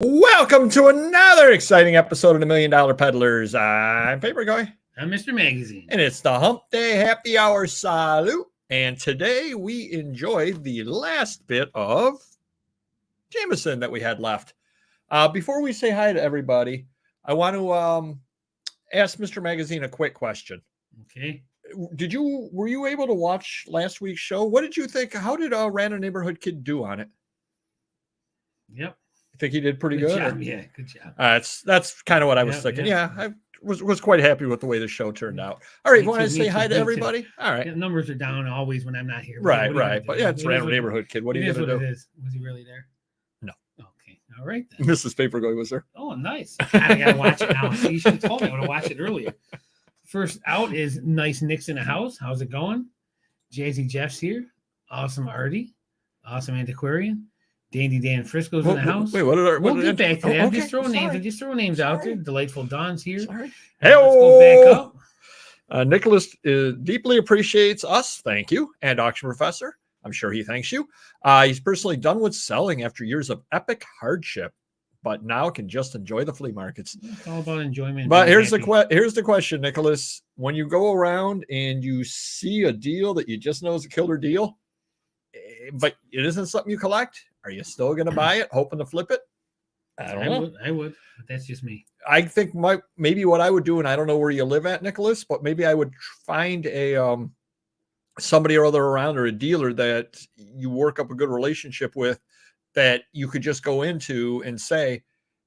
Welcome to another exciting episode of the $1 Million Peddlers. I'm Paper Guy. I'm Mr. Magazine. And it's the Hump Day Happy Hour Salute. And today we enjoy the last bit of Jameson that we had left. Before we say hi to everybody, I want to ask Mr. Magazine a quick question. Okay. Were you able to watch last week's show? What did you think? How did Random Neighborhood Kid do on it? Yep. I think he did pretty good. Job. Yeah, good job. That's kind of what I was thinking. Yeah, I was quite happy with the way the show turned out. All right, you want to say hi to everybody? All right. Yeah, numbers are down always when I'm not here. Right. But yeah, it's Random Neighborhood Kid. What are you going to do? It is. Was he really there? No. Okay. All right then. Mrs. Papergoy was there. Oh, nice. I got to watch it now. See, you should have told me I would have watched it earlier. First out is Nice Nick's in the house. How's it going? Jazzy Jeff's here. Awesome Artie. Awesome Antiquarian. Dandy Dan Frisco's in the house. Wait, we'll get back to that. Okay. Just throw names. Just throw names out there. Delightful Dawn's here. Sorry. Hey, let's go back up. Nicholas deeply appreciates us. Thank you. And Auction Professor, I'm sure he thanks you. He's personally done with selling after years of epic hardship, but now can just enjoy the flea markets. It's all about enjoyment. But here's the question, Nicholas. When you go around and you see a deal that you just know is a killer deal, but it isn't something you collect, are you still going to buy it, hoping to flip it? I don't know. I would, but that's just me. I think maybe what I would do, and I don't know where you live at, Nicholas, but maybe I would find a somebody or other around, or a dealer that you work up a good relationship with, that you could just go into and say,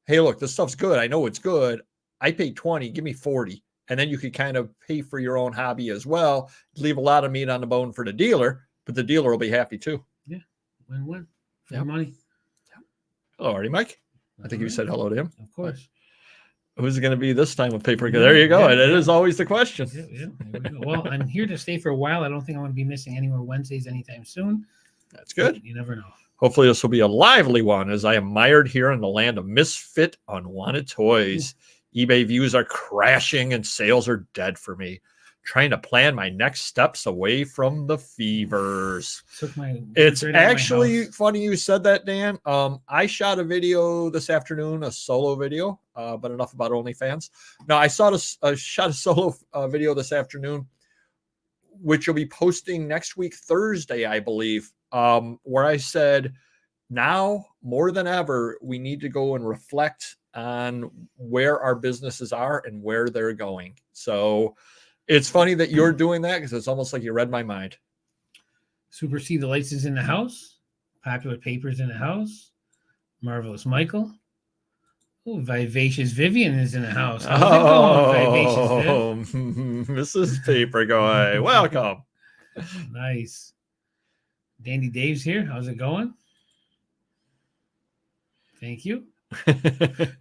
hey, look, this stuff's good. I know it's good. I paid 20, give me 40. And then you could kind of pay for your own hobby as well. Leave a lot of meat on the bone for the dealer, but the dealer will be happy too. Yeah. Win-win. For money. Hello, Artie Mike. I think you said hello to him. Of course. Who's it going to be this time with Paper? There you go. It is always the question. Yeah. Well, I'm here to stay for a while. I don't think I'm going to be missing any more Wednesdays anytime soon. That's good. But you never know. Hopefully this will be a lively one, as I am mired here in the land of misfit, unwanted toys. eBay views are crashing and sales are dead for me. Trying to plan my next steps away from the fevers. It's actually funny you said that, Dan. I shot a video this afternoon, a solo video, but enough about OnlyFans. No, I shot a solo video this afternoon, which will be posting next week, Thursday, I believe, where I said, now more than ever, we need to go and reflect on where our businesses are and where they're going. So it's funny that you're doing that, because it's almost like you read my mind. Super C the Lights is in the house. Popular Papers in the house. Marvelous Michael. Oh, Vivacious Vivian is in the house. How's it going, Vivacious Viv? Mrs. Paper Guy, welcome. Nice. Dandy Dave's here. How's it going? Thank you.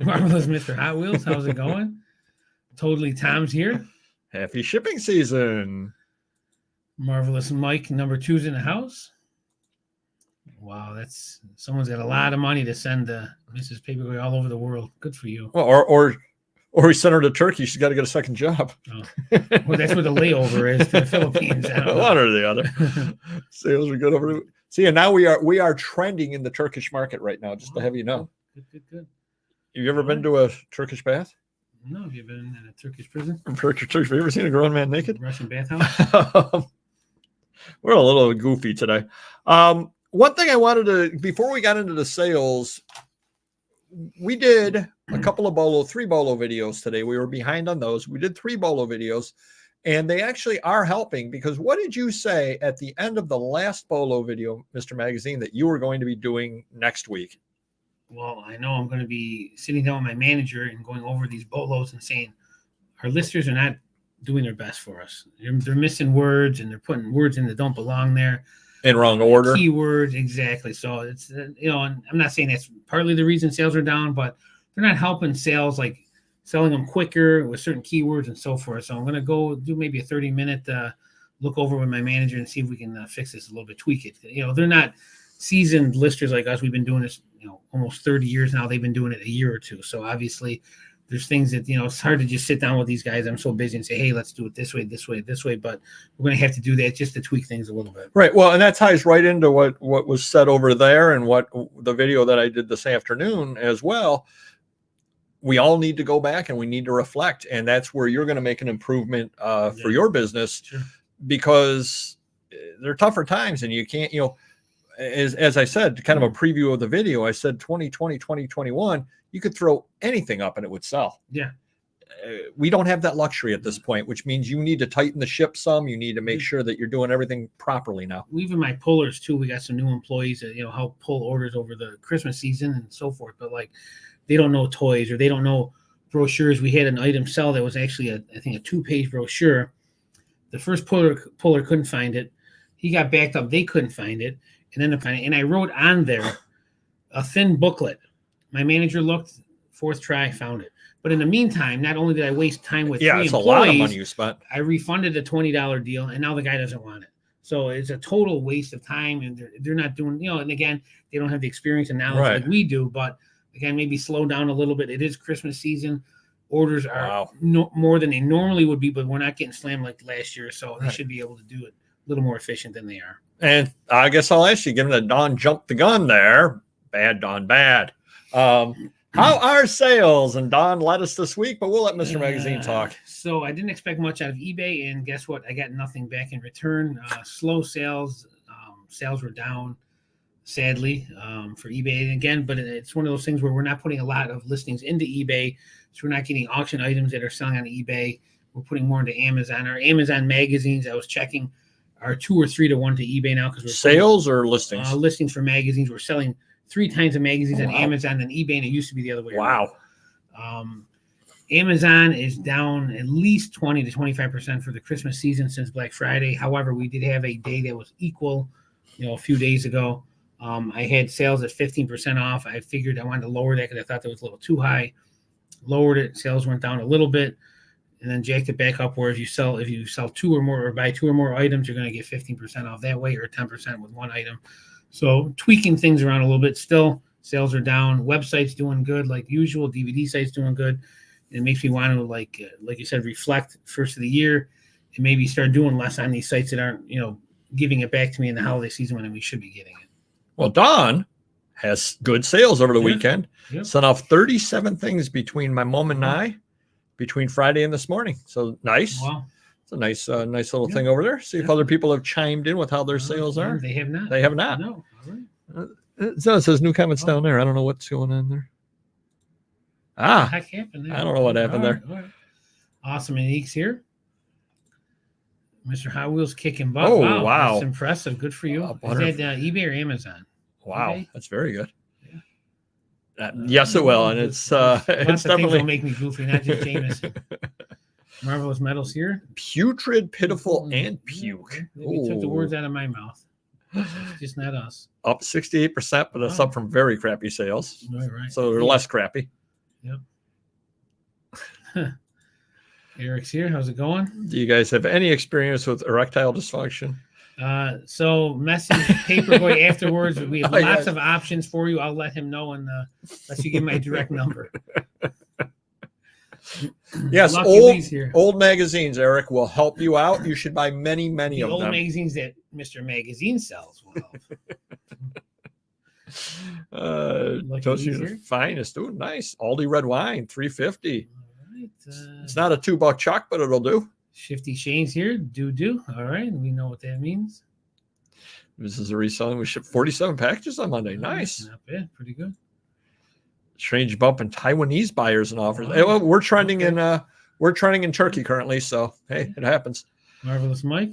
Marvelous Mr. Hot Wheels. How's it going? Totally Tom's here. Happy shipping season. Marvelous Mike number 2's in the house. Wow, that's someone's got a lot of money to send Mrs. Paperboy all over the world. Good for you. Well, or we send her to Turkey. She's got to get a second job. Oh. Well, that's where the layover is, to the Philippines. One or the other. Sales are good over. See, and now we are trending in the Turkish market right now. Just to have you know. Good. Have you ever been to a Turkish bath? No, have you been in a Turkish prison? Turkish. Have you ever seen a grown man naked? Russian bathhouse? We're a little goofy today. One thing I wanted to, before we got into the sales, we did a couple of three bolo videos today. We were behind on those. We did 3 bolo videos, and they actually are helping, because what did you say at the end of the last bolo video, Mr. Magazine, that you were going to be doing next week? Well, I know I'm going to be sitting down with my manager and going over these bolos and saying, our listers are not doing their best for us. They're missing words, and they're putting words in that don't belong there. In wrong order. Keywords, exactly. So it's, and I'm not saying that's partly the reason sales are down, but they're not helping sales, like selling them quicker with certain keywords and so forth. So I'm going to go do maybe a 30-minute look over with my manager and see if we can fix this a little bit, tweak it. They're not seasoned listers like us. We've been doing this, almost 30 years now. They've been doing it a year or two. So obviously there's things that, it's hard to just sit down with these guys. I'm so busy and say, hey, let's do it this way, this way, this way. But we're going to have to do that just to tweak things a little bit. Right. Well, and that ties right into what was said over there and what the video that I did this afternoon as well. We all need to go back and we need to reflect. And that's where you're going to make an improvement for your business, because they're tougher times and you can't, as I said, kind of a preview of the video, I said 2020, 2021, you could throw anything up and it would sell. Yeah. We don't have that luxury at this point, which means you need to tighten the ship some. You need to make sure that you're doing everything properly now. Even my pullers too. We got some new employees that, help pull orders over the Christmas season and so forth. But like, they don't know toys or they don't know brochures. We had an item sell that was actually I think a 2-page brochure. The first puller couldn't find it. He got backed up. They couldn't find it. And I wrote on there a thin booklet. My manager looked, 4th try, found it. But in the meantime, not only did I waste time with 3 employees, a lot of money you spent. I refunded a $20 deal, and now the guy doesn't want it. So it's a total waste of time, and they're not doing, and again, they don't have the experience and knowledge like we do. But again, maybe slow down a little bit. It is Christmas season. Orders are more than they normally would be, but we're not getting slammed like last year, so they should be able to do it a little more efficient than they are. And I guess I'll ask you, given that Don jumped the gun there, bad Don, bad. How are sales? And Don led us this week, but we'll let Mr. Magazine talk. So I didn't expect much out of eBay, and guess what? I got nothing back in return. Slow sales. Sales were down, sadly, for eBay. And again, but it's one of those things where we're not putting a lot of listings into eBay, so we're not getting auction items that are selling on eBay. We're putting more into Amazon. Our Amazon magazines, I was checking, are 2 or 3 to 1 to eBay now, because we're sales or listings. Listings for magazines. We're selling 3 times the magazines on Amazon than eBay, and it used to be the other way around. Amazon is down at least 20 to 25% for the Christmas season since Black Friday. However, we did have a day that was equal, a few days ago. I had sales at 15% off. I figured I wanted to lower that because I thought that was a little too high. Lowered it. Sales went down a little bit, and then jacked it back up. Where if you sell 2 or more or buy 2 or more items, you're going to get 15% off that way, or 10% with 1 item. So tweaking things around a little bit. Still, sales are down. Websites doing good like usual. DVD sites doing good. It makes me want to, like you said, reflect first of the year and maybe start doing less on these sites that aren't, giving it back to me in the holiday season when we should be getting it. Well, Don has good sales over the weekend. Yep. Sent off 37 things between my mom and I between Friday and this morning. So nice. Wow. It's a nice little thing over there. See if other people have chimed in with how their sales are. They have not. They have not. No. All right. So it says new comments down there. I don't know what's going on there. What the heck happened there? I don't know what happened there. All right. Awesome and Eeks here. Mr. Hot Wheels kicking butt. Oh, wow. That's impressive. Good for you. Is that eBay or Amazon? Wow. eBay? That's very good. Yes, it will. And it's definitely will make me goofy, not just Jameson. Marvelous Metals here. Putrid, pitiful, and puke. You took the words out of my mouth. It's just not us. Up 68%, but that's up from very crappy sales. Right. So they're less crappy. Yep. Eric's here. How's it going? Do you guys have any experience with erectile dysfunction? So message Paperboy afterwards. We have lots of options for you. I'll let him know and let you give my direct number. Yes, old magazines, Eric, will help you out. You should buy many of them. The old magazines that Mr. Magazine sells will help. Toasty finest. Ooh, nice. Aldi red wine, $3.50. Right, it's not a $2 chuck, but it'll do. Shifty Shane's here. Do. All right. We know what that means. This is a reselling. We shipped 47 packages on Monday. Nice. Not bad. Pretty good. Strange bump in Taiwanese buyers and offers. Hey, well, we're trending in Turkey currently, so hey, it happens. Marvelous Mike.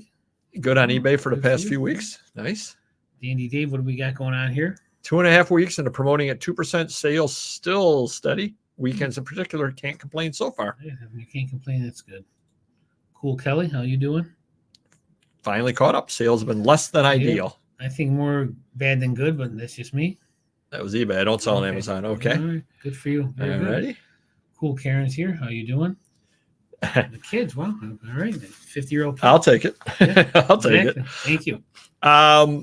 Good on eBay for the past few weeks. Nice. Dandy Dave, what do we got going on here? 2.5 weeks into promoting at 2%. Sales still steady. Weekends in particular, can't complain so far. Yeah, you can't complain. That's good. Cool Kelly, how you doing? Finally caught up. Sales have been less than ideal. I think more bad than good, but that's just me. That was eBay. I don't sell on Amazon. Okay. All right. Good for you. All righty. Cool Karen's here. How you doing? The kids. Wow. All right. 50-year-old. I'll take it. Yeah, I'll take it. Thank you. How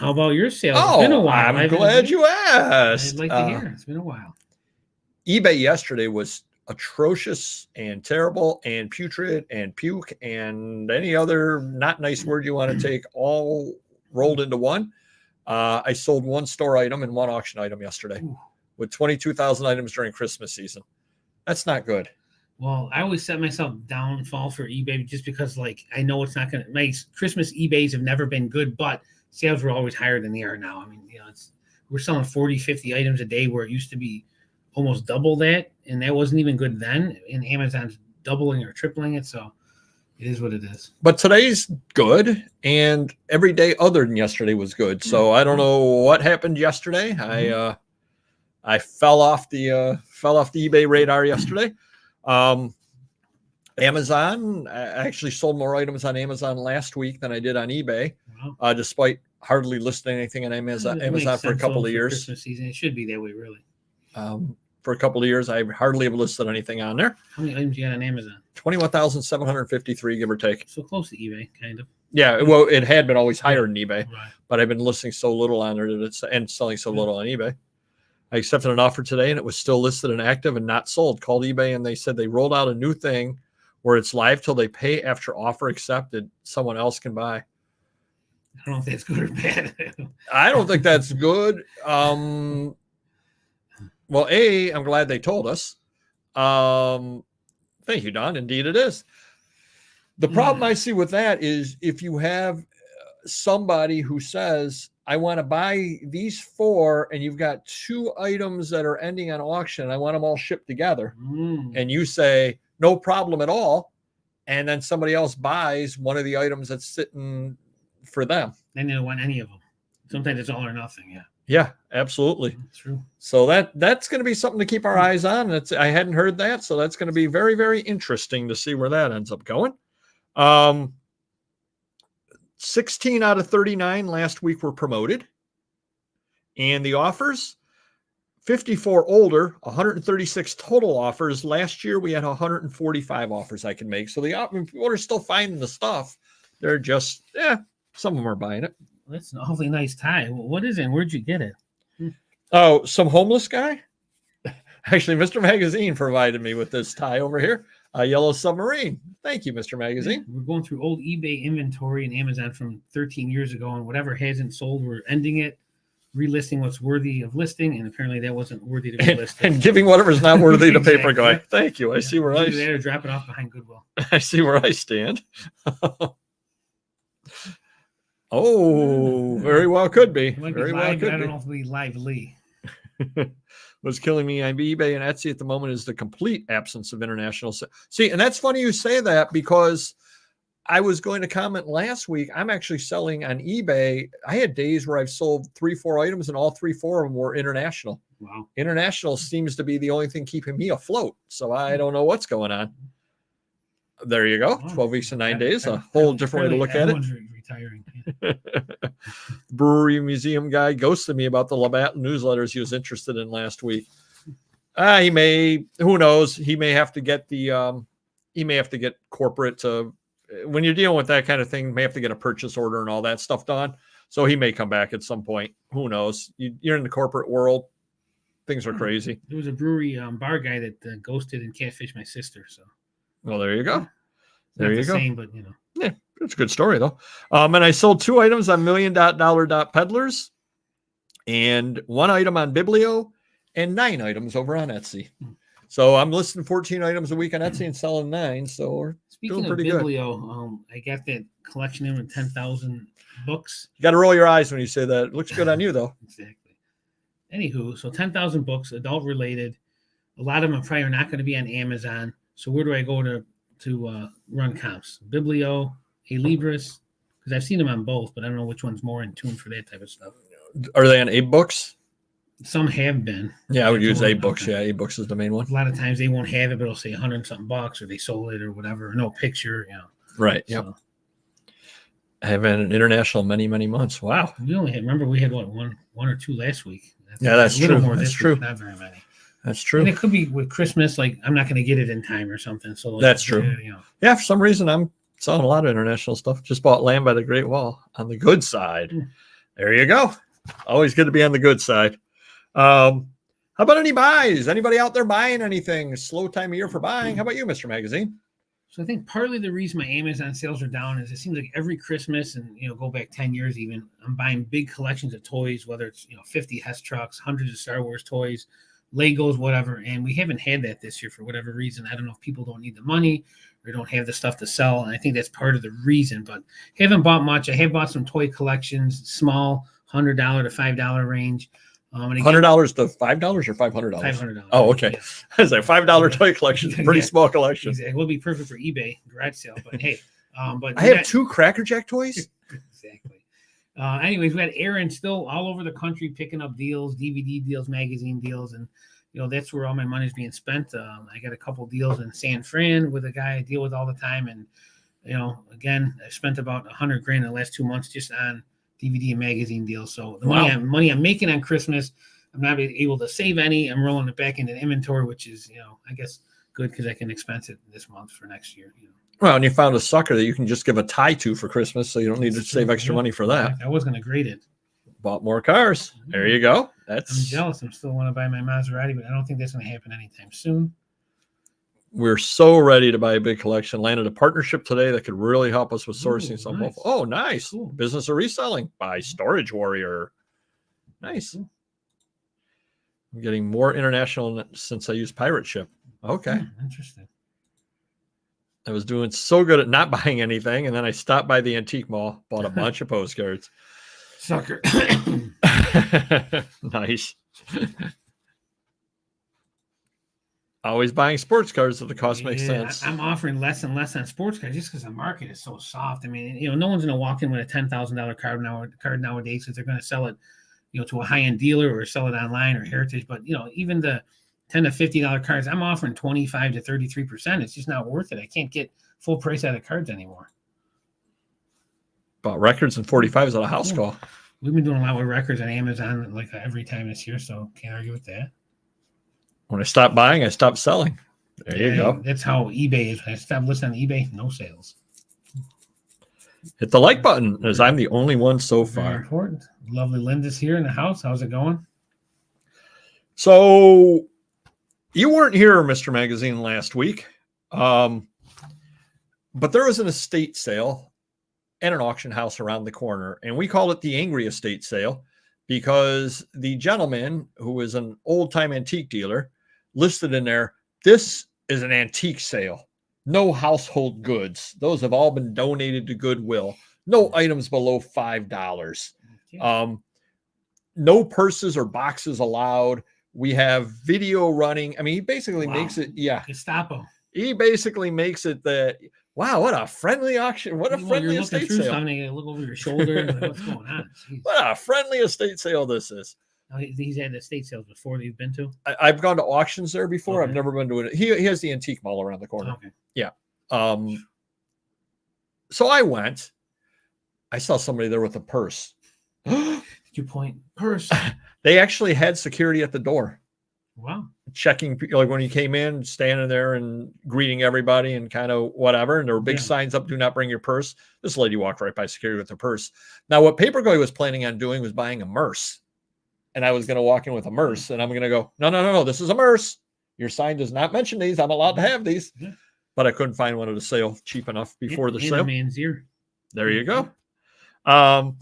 about your sales? It's been a while. I'm glad you asked. I'd like to hear. It's been a while. eBay yesterday was atrocious and terrible and putrid and puke and any other not nice word you want to take, all rolled into one. I sold one store item and one auction item yesterday with 22,000 items during Christmas season. That's not good. Well, I always set myself downfall for eBay just because, like, I know it's not going to. My Christmas eBays have never been good, but sales were always higher than they are now. I mean, we're selling 40, 50 items a day where it used to be almost double that, and that wasn't even good then. And Amazon's doubling or tripling it, so it is what it is. But today's good, and every day other than yesterday was good. So I don't know what happened yesterday. I fell off the eBay radar yesterday. Amazon, I actually sold more items on Amazon last week than I did on eBay, despite hardly listing anything on Amazon for a couple of years. Christmas season, it should be that way, really. For a couple of years, I hardly have listed anything on there. How many items you got on Amazon? 21,753, give or take. So close to eBay, kind of. Yeah, well, it had been always higher than eBay, Right. but I've been listing so little on there and selling so little on eBay. I accepted an offer today, and it was still listed and active and not sold. Called eBay, and they said they rolled out a new thing where it's live till they pay after offer accepted. Someone else can buy. I don't know if that's good or bad. I don't think that's good. Well, I'm glad they told us. Thank you, Don. Indeed, it is. The problem I see with that is if you have somebody who says, I want to buy these 4, and you've got 2 items that are ending on auction, and I want them all shipped together. And you say, no problem at all. And then somebody else buys one of the items that's sitting for them. Then they don't want any of them. Sometimes it's all or nothing. Yeah. Yeah, absolutely. That's true. So that's going to be something to keep our eyes on. I hadn't heard that. So that's going to be very, very interesting to see where that ends up going. 16 out of 39 last week were promoted. And the offers, 54 older, 136 total offers. Last year, we had 145 offers I can make. So people are still finding the stuff. They're just, some of them are buying it. Well, that's an awfully nice tie. What is it? Where'd you get it? Oh, some homeless guy? Actually, Mr. Magazine provided me with this tie over here. A yellow submarine. Thank you, Mr. Magazine. We're going through old eBay inventory and Amazon from 13 years ago, and whatever hasn't sold, we're ending it, relisting what's worthy of listing, and apparently that wasn't worthy to be listed. And giving whatever's not worthy to paper guy. Exactly. Thank you. I see where I stand. Or drop it off behind Goodwill. I see where I stand. Oh, very well could be. Very well could be. I don't know if it'll be lively. What's killing me on eBay and Etsy at the moment is the complete absence of international. See, and that's funny you say that because I was going to comment last week. I'm actually selling on eBay. I had days where I've sold 3-4 items, and all 3-4 of them were international. Wow. International seems to be the only thing keeping me afloat. So I don't know what's going on. There you go. 12 weeks and 9 days. A whole different way to look at it. Retiring. Brewery museum guy ghosted me about the Labatt newsletters he was interested in last week. He may, who knows? He may have to get corporate to, when you're dealing with that kind of thing, may have to get a purchase order and all that stuff done. So he may come back at some point. Who knows? You're in the corporate world. Things are crazy. There was a brewery bar guy that ghosted and catfished my sister. So, well, there you go. There you go. Same, but yeah, it's a good story though. And I sold 2 items on million.dollar.peddlers, and 1 item on Biblio, and 9 items over on Etsy. So I'm listing 14 items a week on Etsy and selling 9. So we're speaking doing pretty of Biblio, I got that collection in with 10,000 books. You got to roll your eyes when you say that. It looks good on you though. Exactly. Anywho, so 10,000 books, adult related. A lot of them probably are not going to be on Amazon. So where do I go to run comps? Biblio, Alibris, because I've seen them on both, but I don't know which one's more in tune for that type of stuff. Are they on AbeBooks? Some have been. Yeah, I would use AbeBooks. Yeah, AbeBooks is the main one. A lot of times they won't have it, but it'll say 100-something bucks, or they sold it, or whatever. No picture, Right. Yep. So, I have been an international many, many months. Wow. We only had. Remember, we had one or two last week. That's true. That's true. Not very many. That's true. And it could be with Christmas, like I'm not going to get it in time or something. So that's true. Yeah, for some reason I'm selling a lot of international stuff. Just bought Land by the Great Wall on the good side. There you go. Always good to be on the good side. How How about any buys? Anybody out there buying anything? Slow time of year for buying. How about you, Mr. Magazine? So I think partly the reason my Amazon sales are down is it seems like every Christmas and go back 10 years even, I'm buying big collections of toys, whether it's 50 Hess trucks, hundreds of Star Wars toys, Legos, whatever. And we haven't had that this year for whatever reason. I don't know if people don't need the money or don't have the stuff to sell. And I think that's part of the reason, but haven't bought much. I have bought some toy collections, small $100 to $5 range. $100 to $5 or $500? $500. Oh, okay. Yeah. I was like $5 toy collection, pretty small collection. Exactly. It will be perfect for eBay garage sale, but hey, but I have 2 Cracker Jack toys. Exactly. Anyways, we had Aaron still all over the country picking up deals, DVD deals, magazine deals, and that's where all my money is being spent. I got a couple deals in San Fran with a guy I deal with all the time, and again, I spent about $100,000 in the last 2 months just on DVD and magazine deals. So the money I'm making on Christmas, I'm not able to save any. I'm rolling it back into inventory, which is I guess good because I can expense it this month for next year. Well, and you found a sucker that you can just give a tie to for Christmas, so you don't need to save extra money for that. I was going to grade it. Bought more cars. There you go. I'm jealous. I'm still want to buy my Maserati, but I don't think that's going to happen anytime soon. We're so ready to buy a big collection. Landed a partnership today that could really help us with sourcing some. Nice. Oh, nice. Cool. Business or reselling by Storage Warrior. Nice. Cool. I'm getting more international since I used Pirate Ship. Okay. Interesting. I was doing so good at not buying anything, and then I stopped by the antique mall, bought a bunch of postcards. Sucker. Nice. Always buying sports cards if the cost makes sense. I'm offering less and less on sports cards just because the market is so soft. I mean, no one's going to walk in with a $10,000 card nowadays because they're going to sell it, to a high-end dealer or sell it online or Heritage. But even the $10 to $50 cards, I'm offering 25 to 33%. It's just not worth it. I can't get full price out of cards anymore. Bought records and 45s at a house call. We've been doing a lot with records on Amazon like every time this year, so can't argue with that. When I stopped buying, I stopped selling. There you go. That's how eBay is. When I stopped listening on eBay, no sales. Hit the like button, as I'm the only one so Very far. important. Lovely Linda's here in the house. How's it going? So you weren't here, Mr. Magazine, last week. But there was an estate sale and an auction house around the corner. And we call it the Angry Estate Sale because the gentleman, who is an old-time antique dealer, listed in there, this is an antique sale. No household goods. Those have all been donated to Goodwill. No items below $5. No purses or boxes allowed. We have video running. I mean, he basically makes it, Gestapo. He basically makes it that, wow, what a friendly auction. What a friendly estate sale. You look over your shoulder. Like, what's going on? Jeez. What a friendly estate sale this is. He's had estate sales before that you've been to? I've gone to auctions there before. Okay. I've never been to it. He has the antique mall around the corner. Okay. Yeah. So I went. I saw somebody there with a purse. Did you point? Purse. They actually had security at the door. Wow. Checking, like when he came in, standing there and greeting everybody and kind of whatever. And there were big signs up, do not bring your purse. This lady walked right by security with her purse. Now, what Paperboy was planning on doing was buying a Merce. And I was going to walk in with a Merce, and I'm going to go, no, this is a Merce. Your sign does not mention these. I'm allowed to have these. Yeah. But I couldn't find one at a sale cheap enough before the sale. Man's ear. There you go. I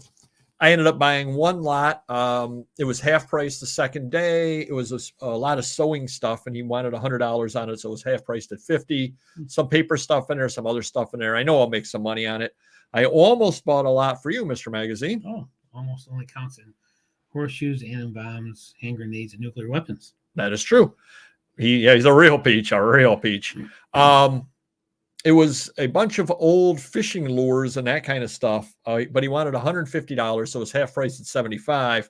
ended up buying one lot. It was half price the second day. It was a lot of sewing stuff, and he wanted $100 on it, so it was half priced at $50. Some paper stuff in there, some other stuff in there. I know I'll make some money on it. I almost bought a lot for you, Mr. Magazine. Oh, almost only counts in horseshoes, atom bombs, hand grenades, and nuclear weapons. That is true. He's a real peach, It was a bunch of old fishing lures and that kind of stuff, but he wanted $150, so it was half price at $75.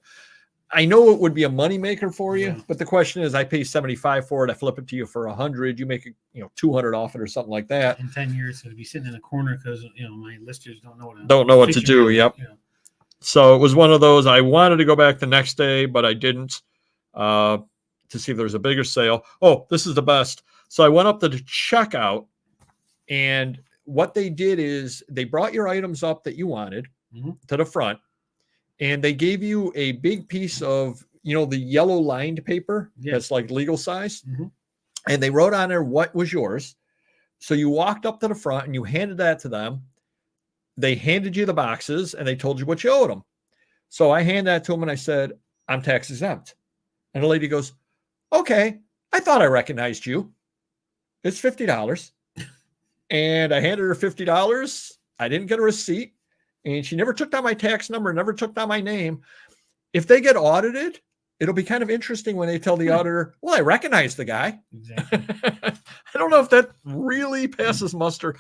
I know it would be a moneymaker for you, but the question is, I pay $75 for it. I flip it to you for $100. You make it, $200 off it or something like that. In 10 years, it'll be sitting in a corner because my listers don't know what to do. Yep. Yeah. So it was one of those. I wanted to go back the next day, but I didn't to see if there was a bigger sale. Oh, this is the best. So I went up to the checkout, and what they did is they brought your items up that you wanted to the front, and they gave you a big piece of the yellow lined paper that's like legal size. And they wrote on there what was yours. So you walked up to the front and you handed that to them. They handed you the boxes and they told you what you owed them. So I handed that to them and I said, I'm tax exempt. And the lady goes, okay, I thought I recognized you. It's $50. And I handed her $50. I didn't get a receipt. And she never took down my tax number, never took down my name. If they get audited, it'll be kind of interesting when they tell the auditor, well, I recognize the guy. Exactly. I don't know if that really passes muster.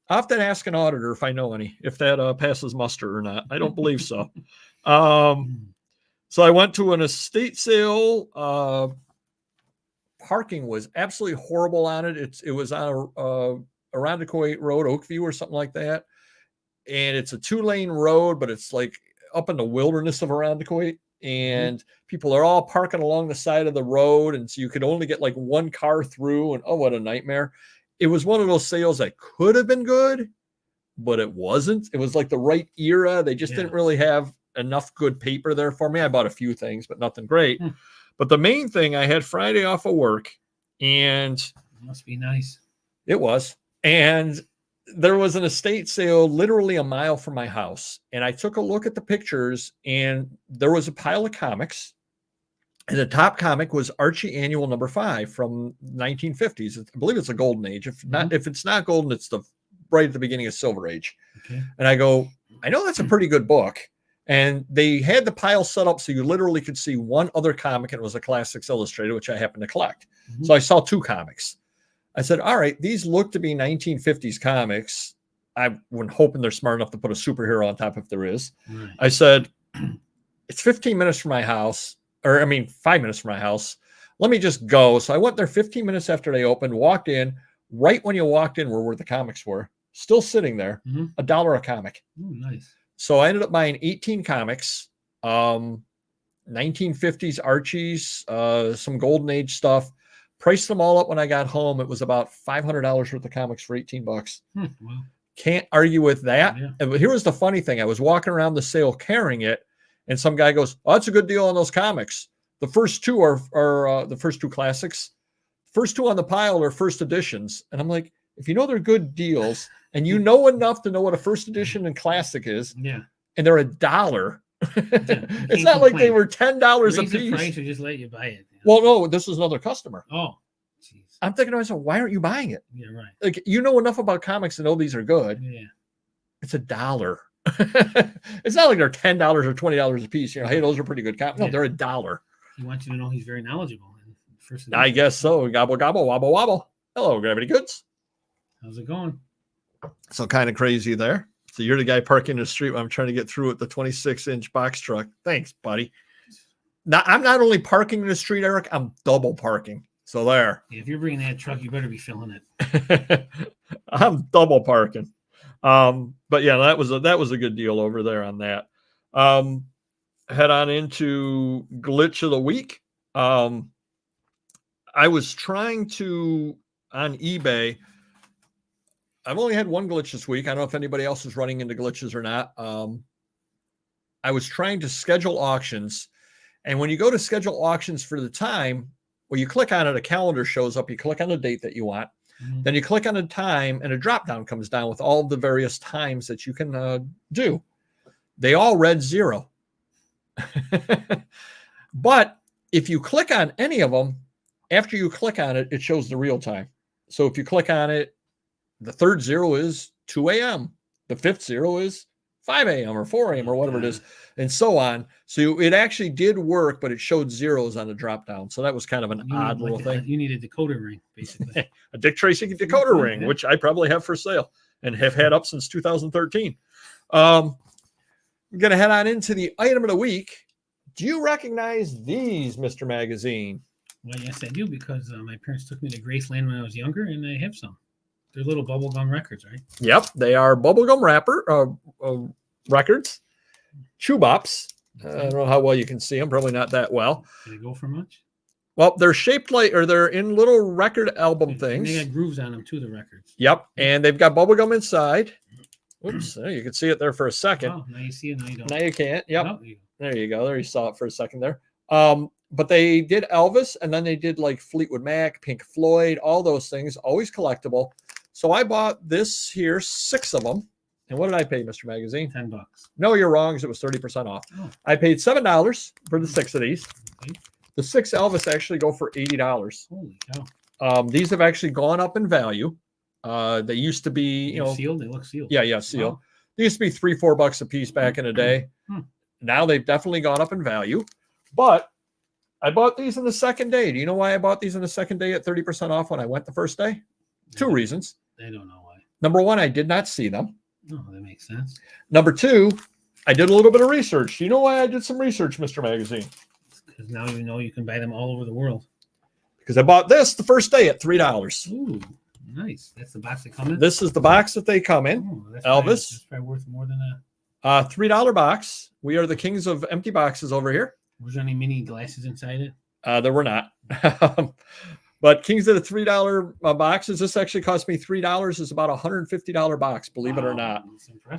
I'll have to ask an auditor if I know any, if that passes muster or not. I don't believe so. So I went to an estate sale. Parking was absolutely horrible on it. It was on Arundecoit Road, Oakview or something like that. And it's a 2-lane road, but it's like up in the wilderness of Arundecoit. And people are all parking along the side of the road. And so you could only get like one car through. And oh, what a nightmare. It was one of those sales that could have been good, but it wasn't. It was like the right era. They just didn't really have enough good paper there for me. I bought a few things, but nothing great. But the main thing, I had Friday off of work, and must be nice. It was. And there was an estate sale literally a mile from my house. And I took a look at the pictures, and there was a pile of comics. And the top comic was Archie Annual number 5 from 1950s. I believe it's a golden age. If it's not golden, it's right at the beginning of Silver Age. Okay. And I go, I know that's a pretty good book. And they had the pile set up so you literally could see one other comic, and it was a Classics Illustrated, which I happen to collect. So I saw 2 comics. I said, all right, these look to be 1950s comics. I'm hoping they're smart enough to put a superhero on top if there is. Right. I said, it's 15 minutes from my house, 5 minutes from my house. Let me just go. So I went there 15 minutes after they opened, walked in. Right when you walked in were where the comics were, still sitting there, $1 a comic. Oh, nice. So I ended up buying 18 comics, 1950s Archies, some Golden Age stuff. Priced them all up when I got home. It was about $500 worth of comics for $18. Wow. Can't argue with that. Yeah. But here was the funny thing. I was walking around the sale carrying it, and some guy goes, oh, that's a good deal on those comics. The first 2 are the first 2 classics. First 2 on the pile are first editions. And I'm like, if you know they're good deals and you know enough to know what a first edition and classic is, and they're $1, it's not like they were $10 a piece. The price or just let you buy it. Well, no, this is another customer. Oh, geez. I'm thinking to myself, why aren't you buying it? Yeah, right. Like, you know enough about comics to know these are good. Yeah. It's $1. It's not like they're $10 or $20 a piece. Hey, those are pretty good comics. No, they're $1. He wants you to know he's very knowledgeable. I guess so. Gobble, gobble, wobble, wobble. Hello, Gravity Goods. How's it going? So kind of crazy there. So you're the guy parking in the street when I'm trying to get through with the 26-inch box truck. Thanks, buddy. Now, I'm not only parking in the street, Eric, I'm double parking. So there. Yeah, if you're bringing that truck, you better be filling it. I'm double parking. But yeah, that was a good deal over there on that. Head on into glitch of the week. I was trying to, on eBay, I've only had one glitch this week. I don't know if anybody else is running into glitches or not. I was trying to schedule auctions. And when you go to schedule auctions for the time, well, you click on it, a calendar shows up. You click on the date that you want. Then you click on the time, and a drop down comes down with all the various times that you can do. They all read 0. But if you click on any of them, after you click on it, it shows the real time. So if you click on it, the third 0 is 2 a.m. The 5th 0 is 5 a.m. or 4 a.m. or whatever it is, and so on. So it actually did work, but it showed zeros on the drop down. So that was kind of an odd little thing. You need a decoder ring, basically. A Dick Tracy decoder ring, which I probably have for sale and have had up since 2013. I'm going to head on into the item of the week. Do you recognize these, Mr. Magazine? Well, yes, I do, because my parents took me to Graceland when I was younger, and I have some. They're little bubblegum records, right? Yep, they are bubblegum records. Chew bops. I don't know how well you can see them. Probably not that well. Can they go for much? Well, they're shaped like, or they're in little record album things. And they got grooves on them too, the records. Yep, and they've got bubblegum inside. Oops, you can see it there for a second. Oh, now you see it, now you don't. Now you can't. Yep. Oh, there you go. There you saw it for a second there. But they did Elvis, and then they did like Fleetwood Mac, Pink Floyd, all those things, always collectible. So I bought this here, 6 of them. And what did I pay, Mr. Magazine? $10. No, you're wrong, because it was 30% off. Oh. I paid $7 for the 6 of these. Okay. The 6 Elvis actually go for $80. Holy cow. These have actually gone up in value. They used to be, you know, sealed. They look sealed. Yeah, sealed. Wow. They used to be $3-4 a piece back in the day. Now they've definitely gone up in value. But I bought these on the second day. Do you know why I bought these on the second day at 30% off when I went the first day? 2 reasons. I don't know why. Number 1, I did not see them. No, that makes sense. Number 2, I did a little bit of research. Do you know why I did some research, Mr. Magazine? Because now you know you can buy them all over the world. Because I bought this the first day at $3. Ooh, nice. That's the box they come in? This is the box that they come in. Oh, that's Elvis. That's probably worth more than $3 box. We are the kings of empty boxes over here. Was there any mini glasses inside it? There were not. But Kings of the $3 boxes. This actually cost me $3. It's about a $150 box, believe it or not,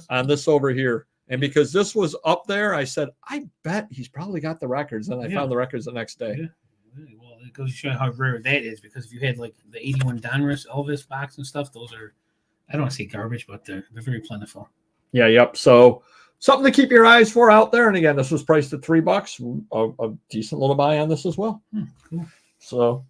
on this over here. And because this was up there, I said, I bet he's probably got the records. And I found the records the next day. Yeah. Well, it goes to show how rare that is, because if you had like the 81 Donruss Elvis box and stuff, those are, I don't want to say garbage, but they're very plentiful. Yeah, yep. So something to keep your eyes for out there. And again, this was priced at $3. A decent little buy on this as well. Cool. So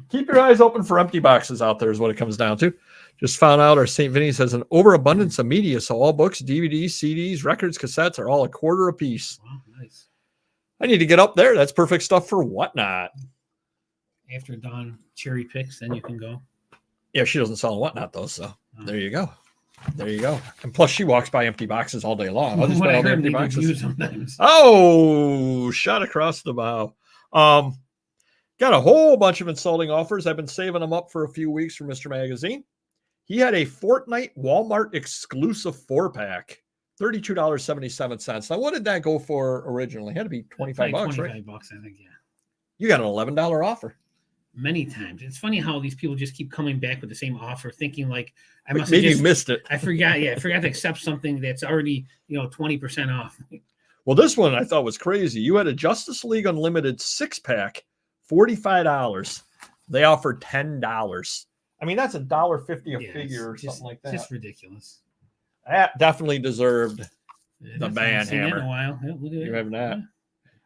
keep your eyes open for empty boxes out there is what it comes down to. Just found out our St. Vinny's has an overabundance of media. So all books, DVDs, CDs, records, cassettes are all $0.25 a piece. Wow, nice. I need to get up there. That's perfect stuff for Whatnot. After Dawn cherry picks, then you can go. Yeah, she doesn't sell Whatnot though. So there you go. There you go. And plus, she walks by empty boxes all day long. I'll just buy all the empty boxes. Oh, shot across the bow. Got a whole bunch of insulting offers. I've been saving them up for a few weeks for Mr. Magazine. He had a Fortnite Walmart exclusive 4-pack, $32.77. Now, what did that go for originally? It had to be $25, right? $25, I think, yeah. You got an $11 offer. Many times. It's funny how these people just keep coming back with the same offer, thinking like I must maybe you missed it. I forgot. Yeah, I forgot to accept something that's already 20% off. Well, this one I thought was crazy. You had a Justice League Unlimited 6-pack, $45. They offered $10. I mean, that's $1.50 a figure or something like that. Just ridiculous. That definitely deserved the ban hammer. In a while. Yeah, look at you having that?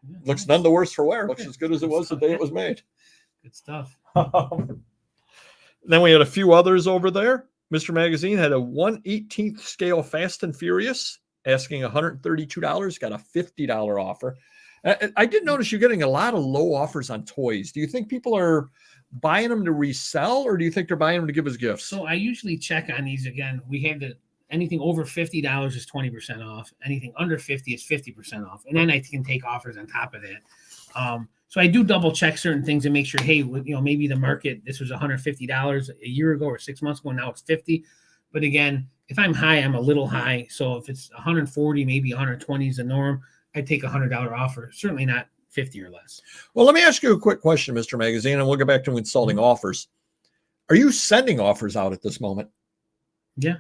Yeah, looks none the worse for wear. Looks as good as it was the day it was made. Good stuff. Then we had a few others over there. Mr. Magazine had a 1/18th scale Fast and Furious, asking $132, got a $50 offer. I did notice you're getting a lot of low offers on toys. Do you think people are buying them to resell, or do you think they're buying them to give as gifts? So I usually check on these again. We have anything over $50 is 20% off. Anything under 50 is 50% off. And then I can take offers on top of that. So I do double check certain things and make sure, hey, maybe the market, this was $150 a year ago or 6 months ago, now it's 50. But again, if I'm high, I'm a little high. So if it's 140, maybe 120 is the norm, I'd take a $100 offer. Certainly not 50 or less. Well, let me ask you a quick question, Mr. Magazine, and we'll get back to insulting offers. Are you sending offers out at this moment? Yeah.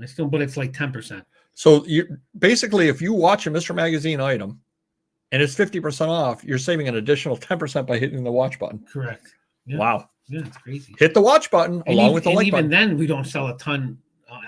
I still, but it's like 10%. So you basically, if you watch a Mr. Magazine item and it's 50% off, you're saving an additional 10% by hitting the watch button. Correct. Yeah. Wow. Yeah, it's crazy. Hit the watch button along with the like button. Even then, we don't sell a ton.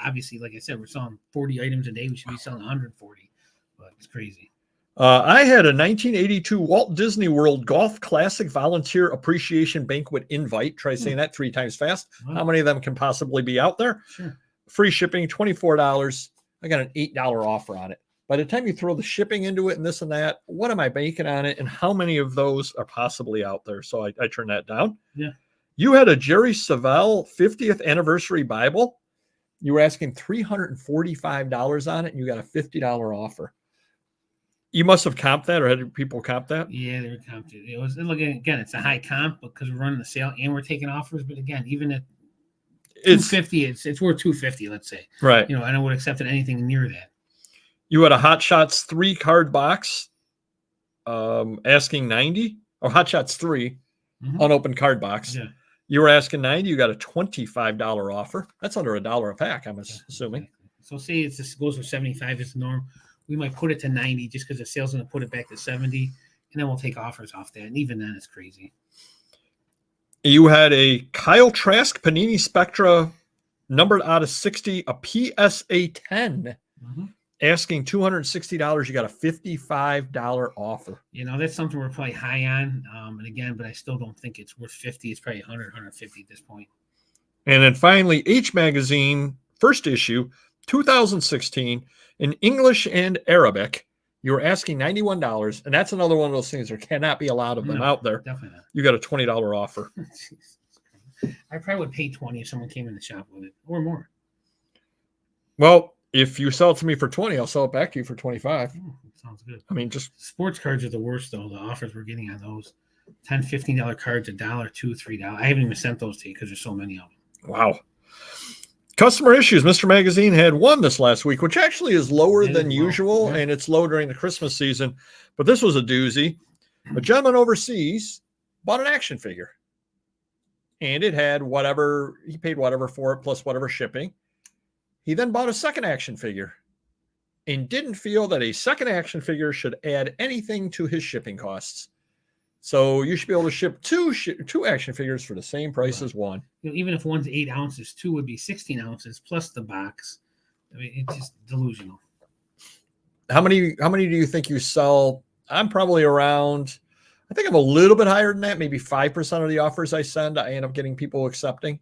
Obviously, like I said, we're selling 40 items a day. We should be selling 140, but it's crazy. I had a 1982 Walt Disney World Golf Classic Volunteer Appreciation Banquet invite. Try saying that 3 times fast. Wow. How many of them can possibly be out there? Sure. Free shipping, $24. I got an $8 offer on it. By the time you throw the shipping into it and this and that, what am I banking on it? And how many of those are possibly out there? So I turned that down. Yeah. You had a Jerry Savelle 50th anniversary Bible. You were asking $345 on it, and you got a $50 offer. You must have comped that, or had people comp that? Yeah, they were comped. It was, look, again, it's a high comp because we're running the sale and we're taking offers. But again, even at $250, it's worth $250, let's say. Right. I don't would accept anything near that. You had a Hot Shots 3 card box, asking $90, or Hot Shots 3 unopened card box. Yeah. You were asking $90. You got a $25 offer. That's under $1 a pack, I'm assuming. So say it goes for $75 is the norm. We might put it to $90 just because the sale's going to put it back to $70. and then we'll take offers off that. And even then, it's crazy. You had a Kyle Trask Panini Spectra numbered out of 60, a PSA 10, asking $260. You got a $55 offer. That's something we're probably high on. And again, but I still don't think it's worth 50. It's probably 100, 150 at this point. And then finally, H Magazine, first issue, 2016, in English and Arabic. You were asking $91, and that's another one of those things. There cannot be a lot of them out there. Definitely not. You got a $20 offer. I probably would pay 20 if someone came in the shop with it, or more. Well, if you sell it to me for 20, I'll sell it back to you for 25. Sounds good. I mean, just sports cards are the worst, though. The offers we're getting on those $10, $15 cards, $1, $2, $3. I haven't even sent those to you because there's so many of them. Wow. Customer issues. Mr. Magazine had one this last week, which actually is lower than usual, and it's low during the Christmas season. But this was a doozy. A gentleman overseas bought an action figure, and it had whatever, he paid whatever for it, plus whatever shipping. He then bought a second action figure and didn't feel that a second action figure should add anything to his shipping costs. So you should be able to ship two action figures for the same price as one. Even if one's 8 ounces, two would be 16 ounces plus the box. I mean, it's just delusional. How many do you think you sell? I'm probably around, I think I'm a little bit higher than that. Maybe 5% of the offers I send, I end up getting people accepting.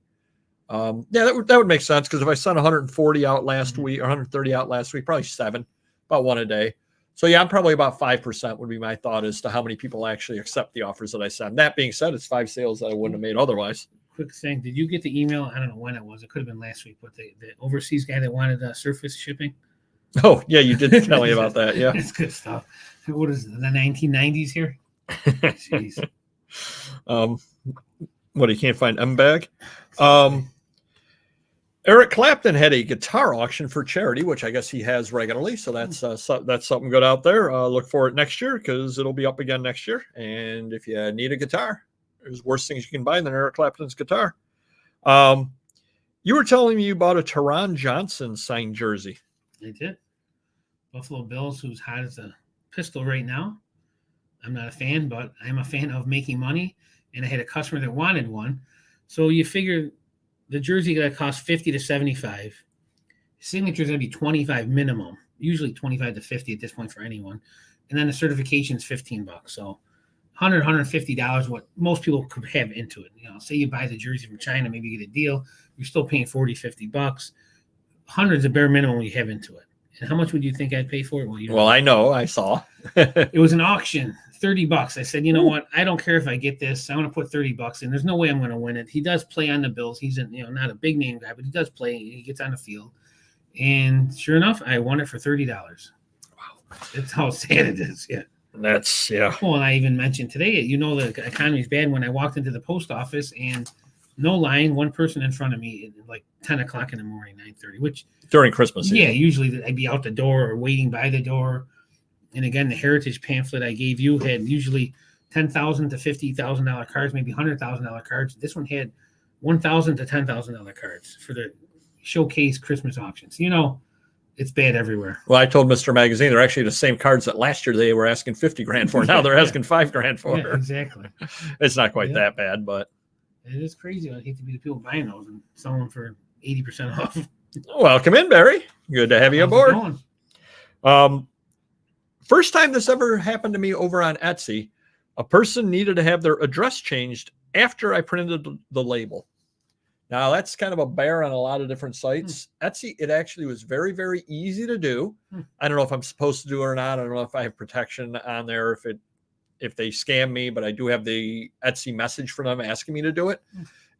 Yeah, that would make sense, because if I sent 140 out last week or 130 out last week, probably 7, about 1 a day. So yeah, I'm probably about 5% would be my thought as to how many people actually accept the offers that I send. That being said, it's 5 sales that I wouldn't have made otherwise. Quick thing, did you get the email? I don't know when it was. It could have been last week, but the overseas guy that wanted surface shipping. Oh yeah, you did tell me about that. Yeah, it's good stuff. What is it, the 1990s here? Jeez. What, you can't find M bag? Eric Clapton had a guitar auction for charity, which I guess he has regularly. So that's something good out there. Look for it next year, because it'll be up again next year. And if you need a guitar, there's worse things you can buy than Eric Clapton's guitar. You were telling me you bought a Teron Johnson signed jersey. I did. Buffalo Bills, who's hot as a pistol right now. I'm not a fan, but I'm a fan of making money. And I had a customer that wanted one. So you figure the jersey that costs $50 to $75. Signature is going to be $25 minimum, usually $25 to $50 at this point for anyone. And then the certification is $15. So $100, $150, what most people could have into it. Say you buy the jersey from China, maybe you get a deal. You're still paying $40, $50. $100 is the bare minimum you have into it. And how much would you think I'd pay for it? Well, I know. I saw. It was an auction, $30. I said, you know what? I don't care if I get this. I want to put $30 in. There's no way I'm going to win it. He does play on the Bills. He's not a big name guy, but he does play. He gets on the field. And sure enough, I won it for $30. Wow. That's how sad it is. Yeah. That's, yeah. Well, and I even mentioned today, the economy's bad. When I walked into the post office, and no line, one person in front of me at like 10 o'clock in the morning, 9:30, which during Christmas season. Yeah, usually I'd be out the door or waiting by the door. And again, the heritage pamphlet I gave you had usually $10,000 to $50,000 cards, maybe $100,000 cards. This one had $1,000 to $10,000 cards for the showcase Christmas auctions. It's bad everywhere. Well, I told Mr. Magazine they're actually the same cards that last year they were asking $50,000 for. Now they're asking $5,000 for. Yeah, exactly. It's not quite that bad, but it is crazy. I hate to be the people buying those and selling them for 80% off. Welcome in, Barry. Good to have you aboard. First time this ever happened to me over on Etsy, a person needed to have their address changed after I printed the label. Now, that's kind of a bear on a lot of different sites. Etsy, it actually was very, very easy to do. I don't know if I'm supposed to do it or not. I don't know if I have protection on there if they scam me, but I do have the Etsy message from them asking me to do it.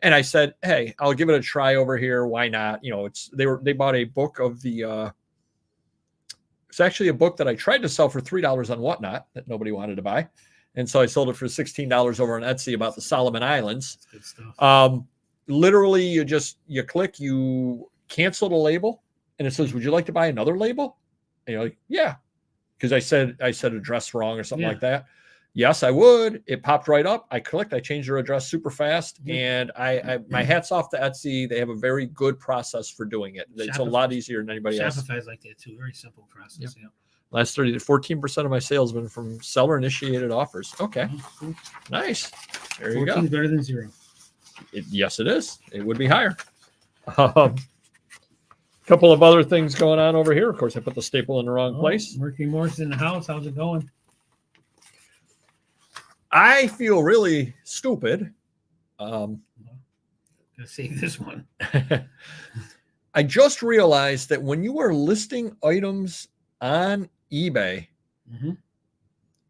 And I said, hey, I'll give it a try over here. Why not? They bought a book of the it's actually a book that I tried to sell for $3 on Whatnot that nobody wanted to buy. And so I sold it for $16 over on Etsy about the Solomon Islands. That's good stuff. Literally, you click, you cancel the label, and it says, would you like to buy another label? And you're like, yeah. Because I said address wrong or something like that. Yes, I would. It popped right up. I clicked. I changed their address super fast. And my hat's off to Etsy. They have a very good process for doing it. It's a lot easier than anybody else. Shopify's like that too. Very simple process. Yeah. Last 14% of my sales have been from seller initiated offers. Okay. Nice. There you go. 14 is better than 0. Yes, it is. It would be higher. Couple of other things going on over here. Of course, I put the staple in the wrong place. Mercury Morris in the house. How's it going? I feel really stupid. Gotta save this one. I just realized that when you are listing items on eBay,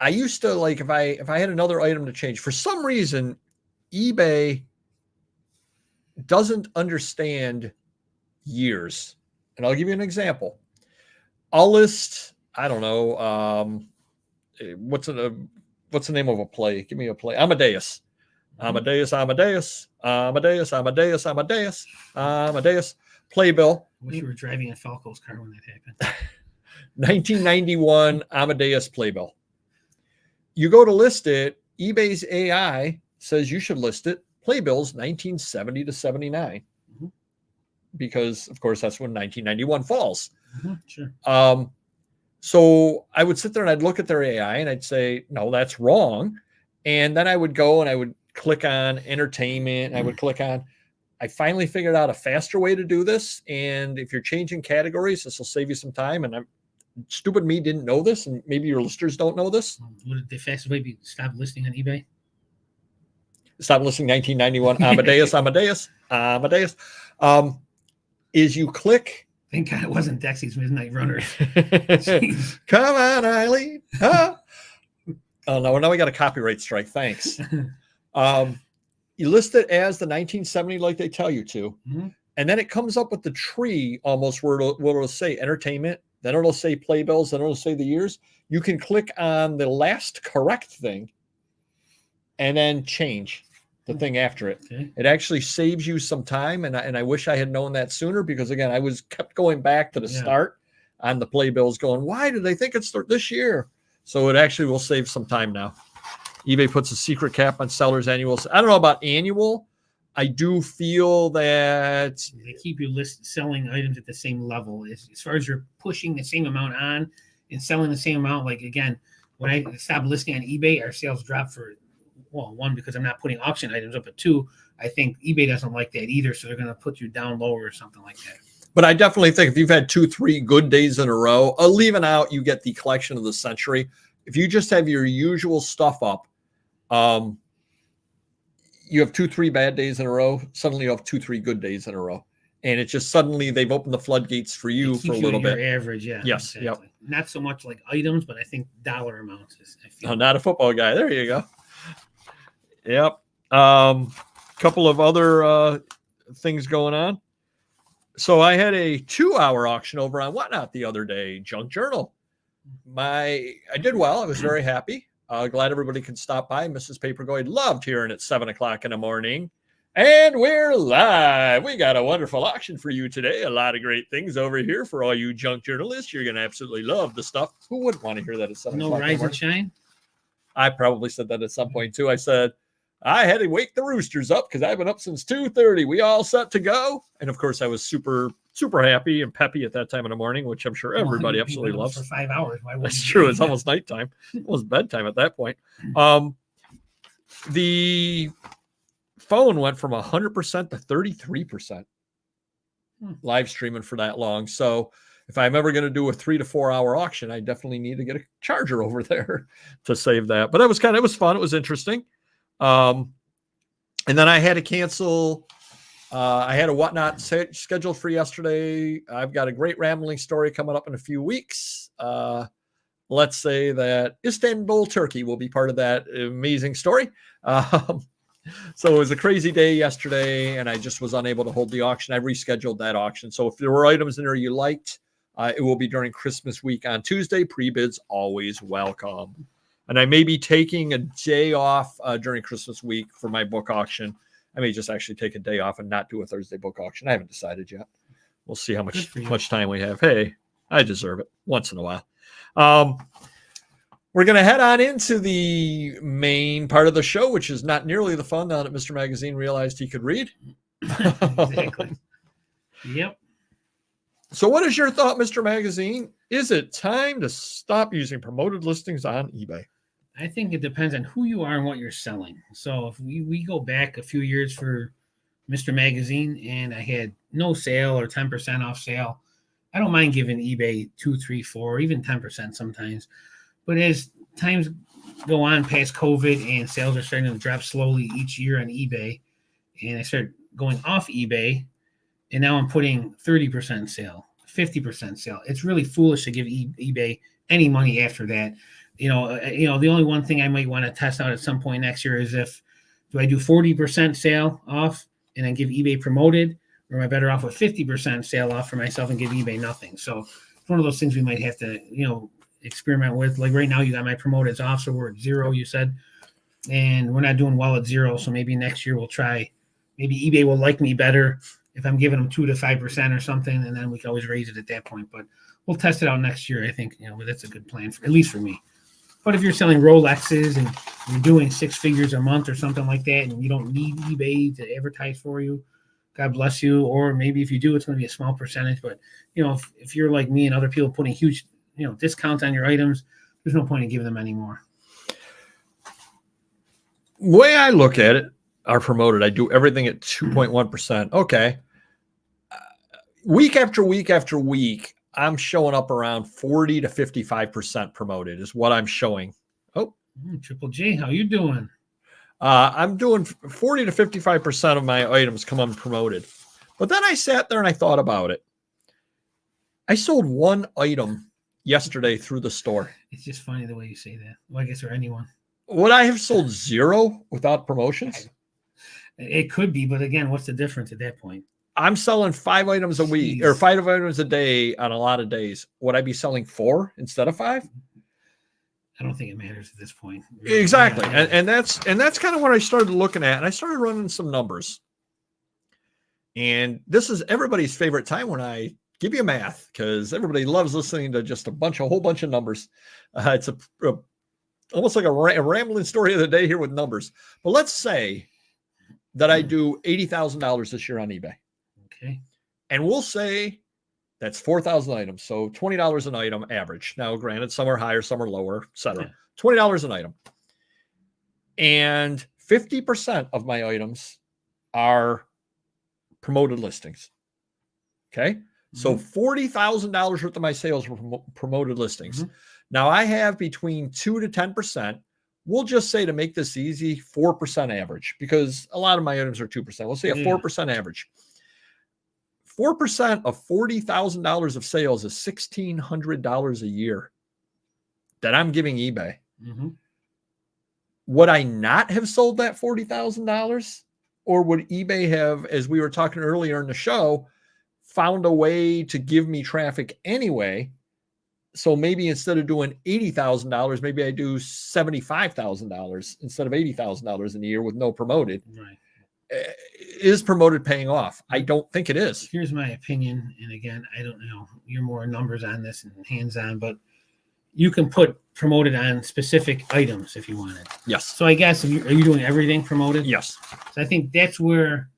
I used to, like, if I had another item to change, for some reason, eBay doesn't understand years. And I'll give you an example. I'll list, I don't know, what's the name of a play? Give me a play. Amadeus. Amadeus. Playbill. I wish you were driving in Falco's car when that happened. 1991 Amadeus playbill. You go to list it, eBay's AI says you should list it playbills 1970 to 79. Because, of course, that's when 1991 falls. Sure. So I would sit there and I'd look at their AI and I'd say, no, that's wrong. And then I would go and I would click on entertainment. And I would click on, I finally figured out a faster way to do this. And if you're changing categories, this will save you some time. And stupid me didn't know this. And maybe your listers don't know this. Would the fastest way be stop listing on eBay? Stop listing 1991 Amadeus. Is you click. Thank God it wasn't Dexy's Midnight Runners. Come on, Eileen. Huh? Oh, no, now we got a copyright strike. Thanks. You list it as the 1970 like they tell you to. And then it comes up with the tree almost where it'll say entertainment. Then it'll say playbills. Then it'll say the years. You can click on the last correct thing and then change the thing after it. Okay. It actually saves you some time. And I wish I had known that sooner, because again, I kept going back to the start on the playbills going, why do they think it's this year? So it actually will save some time now. eBay puts a secret cap on sellers' annual. I don't know about annual. I do feel that they keep you selling items at the same level. As far as you're pushing the same amount on and selling the same amount, like, again, when I stopped listing on eBay, our sales dropped for, well, one, because I'm not putting auction items up, but two, I think eBay doesn't like that either. So they're going to put you down lower or something like that. But I definitely think if you've had 2-3 good days in a row, leaving out, you get the collection of the century. If you just have your usual stuff up, you have 2-3 bad days in a row. Suddenly you have 2-3 good days in a row. And it's just suddenly they've opened the floodgates for you for a little bit. Average, yeah. Yes. Exactly. Yep. Not so much like items, but I think dollar amounts is. I feel not a football guy. There you go. Yep. Couple of other things going on. So I had a 2-hour auction over on Whatnot the other day, Junk Journal. I did well. I was very happy. Glad everybody could stop by. Mrs. Papergoid loved hearing it 7 o'clock in the morning. And we're live. We got a wonderful auction for you today. A lot of great things over here for all you junk journalists. You're going to absolutely love the stuff. Who wouldn't want to hear that at 7 o'clock? No rise and shine? I probably said that at some point too. I said, I had to wake the roosters up because I've been up since 2:30. We all set to go. And of course, I was super, super happy and peppy at that time in the morning, which I'm sure everybody absolutely loves. For 5 hours. Why That's true. It's almost nighttime. Almost bedtime at that point. The phone went from 100% to 33% live streaming for that long. So if I'm ever going to do a 3 to 4 hour auction, I definitely need to get a charger over there to save that. But it was fun. It was interesting. And then I had to cancel. I had a Whatnot scheduled for yesterday. I've got a great rambling story coming up in a few weeks. Let's say that Istanbul, Turkey will be part of that amazing story. So it was a crazy day yesterday, and I just was unable to hold the auction. I rescheduled that auction. So if there were items in there you liked, it will be during Christmas week on Tuesday. Pre-bids always welcome. And I may be taking a day off during Christmas week for my book auction. I may just actually take a day off and not do a Thursday book auction. I haven't decided yet. We'll see how much time we have. Hey, I deserve it once in a while. We're going to head on into the main part of the show, which is not nearly the fun now that Mr. Magazine realized he could read. Exactly. Yep. So what is your thought, Mr. Magazine? Is it time to stop using promoted listings on eBay? I think it depends on who you are and what you're selling. So if we go back a few years for Mr. Magazine and I had no sale or 10% off sale, I don't mind giving eBay 2, 3, 4, even 10% sometimes. But as times go on past COVID and sales are starting to drop slowly each year on eBay, and I start going off eBay, and now I'm putting 30% sale, 50% sale. It's really foolish to give eBay any money after that. The only one thing I might want to test out at some point next year is do I do 40% sale off and then give eBay promoted, or am I better off with 50% sale off for myself and give eBay nothing? So it's one of those things we might have to, experiment with. Like right now, you got my promoteds off, so we're at 0, you said, and we're not doing well at 0. So maybe next year we'll try. Maybe eBay will like me better if I'm giving them 2 to 5% or something, and then we can always raise it at that point. But we'll test it out next year. I think that's a good plan, at least for me. But if you're selling Rolexes and you're doing 6 figures a month or something like that, and you don't need eBay to advertise for you, God bless you. Or maybe if you do, it's going to be a small percentage. But if you're like me and other people putting huge discounts on your items, there's no point in giving them any more. The way I look at it, are promoted. I do everything at 2.1%. Okay. Week after week after week, I'm showing up around 40 to 55% promoted is what I'm showing. Oh, Triple J, how you doing? I'm doing 40 to 55% of my items come unpromoted. But then I sat there and I thought about it. I sold one item yesterday through the store. It's just funny the way you say that. Well, I guess for anyone. Would I have sold 0 without promotions? It could be, but again, what's the difference at that point? I'm selling 5 items a week or 5 items a day on a lot of days. Would I be selling 4 instead of 5? I don't think it matters at this point. Exactly. Yeah. And that's kind of what I started looking at. And I started running some numbers. And this is everybody's favorite time when I give you math, because everybody loves listening to just a whole bunch of numbers. It's almost like a rambling story of the day here with numbers. But let's say that I do $80,000 this year on eBay. Okay. And we'll say that's 4,000 items. So $20 an item average. Now, granted, some are higher, some are lower, etc. $20 an item. And 50% of my items are promoted listings. Okay. So $40,000 worth of my sales were promoted listings. Now I have between 2 to 10%. We'll just say, to make this easy, 4% average, because a lot of my items are 2%. We'll say a 4% average. 4% of $40,000 of sales is $1,600 a year that I'm giving eBay. Would I not have sold that $40,000? Or would eBay have, as we were talking earlier in the show, found a way to give me traffic anyway? So maybe instead of doing $80,000, maybe I do $75,000 instead of $80,000 in a year with no promoted. Right. Is promoted paying off? I don't think it is. Here's my opinion. And again, I don't know. You're more numbers on this and hands-on, but you can put promoted on specific items if you wanted. Yes. So I guess, are you doing everything promoted? Yes. So I think that's where